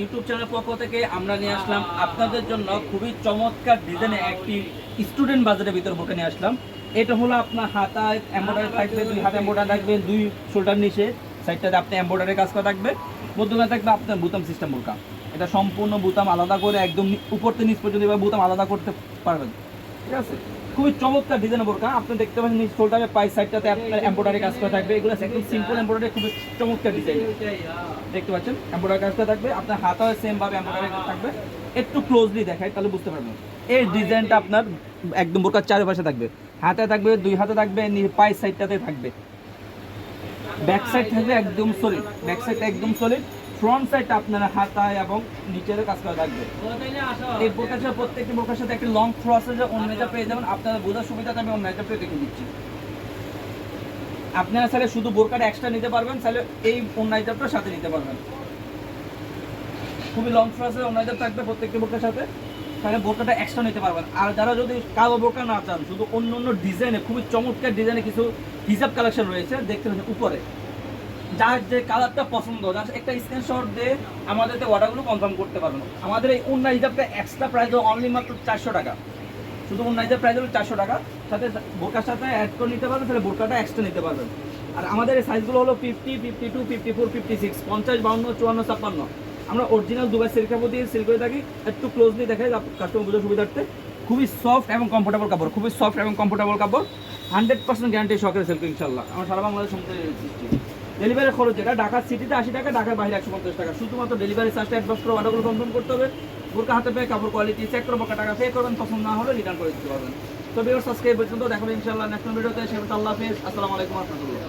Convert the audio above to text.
YouTube চ্যানেলের পক্ষ থেকে আমরা নিয়ে আসলাম আপনাদের জন্য খুবই চমৎকার ডিজাইনের একটি স্টুডেন্ট বাজারের ভিতর বোরকা নিয়ে আসলাম। এটা হলো আপনার হাতায় এমব্রয়ডারি থাকবে, দুই হাতে এমব্রয়ডারি থাকবে, দুই শোল্ডার নিচে সাইডটাতে আপনি এমব্রয়ডারি কাজ করা থাকবে, মধ্যখানে থাকবে আপনার বুতাম সিস্টেম বোরকা। এটা সম্পূর্ণ বুতাম আলাদা করে একদম উপর থেকে নিচ পর্যন্ত এবার বুতাম আলাদা করতে পারবেন, ঠিক আছে। খুবই চমৎকার ডিজাইনের বোরকা। আপনি দেখতে পাচ্ছেন নিচ শোল্ডারে পাই সাইডটাতে আপনার এমব্রয়ডারি কাজ করা থাকবে। এগুলো একদম সিম্পল এমব্রয়ডারি, খুবই চমৎকার ডিজাইন দেখতে পাচ্ছেন। এমব্রয়ডারি কাজটা থাকবে, আপনার হাতেও সেম ভাবে এমব্রয়ডারি কাজ থাকবে। একটু ক্লোজলি দেখাই তাহলে বুঝতে পারবেন। এই ডিজাইনটা আপনার একদম বোরকার চারপাশে থাকবে, হাতে থাকবে, দুই হাতে থাকবে, পাই সাইডটাতে থাকবে, ব্যাক সাইড থাকবে একদম সলিড, ব্যাক সাইডটা একদম সলিড, ফ্রন্ট সাইডটা আপনার হাতায় এবং নিচের কাজ করা থাকবে। এই বোরকার সাথে প্রত্যেকটি বোরকার সাথে একটা লং থ্রো আছে, যে অন্যটা পেয়ে যাবেন। আপনারা বোঝার সুবিধাটা আমি অন্যটা পেয়ে দেখে দিচ্ছি। আপনারা চাইলে শুধু বোরকাটা এক্সট্রা নিতে পারবেন, চাইলে এই অন্যায়টার সাথে নিতে পারবেন। খুবই লং থ্রো আছে, অন্যায়টা থাকবে প্রত্যেকটি বোরকার সাথে, তাহলে বোরকাটা এক্সট্রা নিতে পারবেন। আর যারা যদি কালো বোরকা না চান, শুধু অন্য অন্য ডিজাইনে খুবই চমৎকার ডিজাইনে কিছু হিজাব কালেকশন রয়েছে, দেখতে পাচ্ছেন উপরে। যার যে কালারটা পছন্দ, যার একটা স্ক্রিনশট দিয়ে আমাদেরকে অর্ডারগুলো কনফার্ম করতে পারবেন। আমাদের এই অন্য হিজাবটা এক্সট্রা প্রাইস অনলি মাত্র 400 টাকা, শুধু অন্য হিজাব প্রাইস হলো 400 টাকা। সাথে বোরকার সাথে অ্যাড করে নিতে পারবেন, তাহলে বোরকাটা এক্সট্রা নিতে পারবেন। আর আমাদের এই সাইজগুলো হলো 50, 52, 54, 56, 50, 52, 54, 56। আমরা অরিজিনাল দুবাই সিল্ক কাপড় দিয়ে সিল করে থাকি। একটু ক্লোজলি দেখাই কাস্টমার বোঝার সুবিধার্থে। খুবই সফট এবং কমফোর্টেবল কাপড়, খুবই সফট এবং কমফোর্টেবল কাপড়, 100% গ্যারান্টি সহকারে সেল করি ইনশাল্লাহ। আমার সারা বাংলাদেশ সমস্ত ডেলিভারি খরচ যেটা ঢাকা সিটিতে 80 টাকা, ঢাকার বাইরে 150 টাকা। শুধুমাত্র ডেলিভারি চার্জটা অ্যাডভান্স করে অর্ডারগুলো কনফার্ম করতে হবে। বোরকা হাতে পেয়ে কাপড় কোয়ালিটি চেক করে বোরকা টাকা পে করবেন, পছন্দ না হলে রিটার্ন করে দিতে পারবেন। তো ভিউয়ার্স, আজকে এই পর্যন্ত, দেখা হবে ইনশাআল্লাহ নেক্সট ভিডিওতে। সে আল্লাহ হাফেজ, আসসালামু আলাইকুম ওয়া রাহমাতুল্লাহ।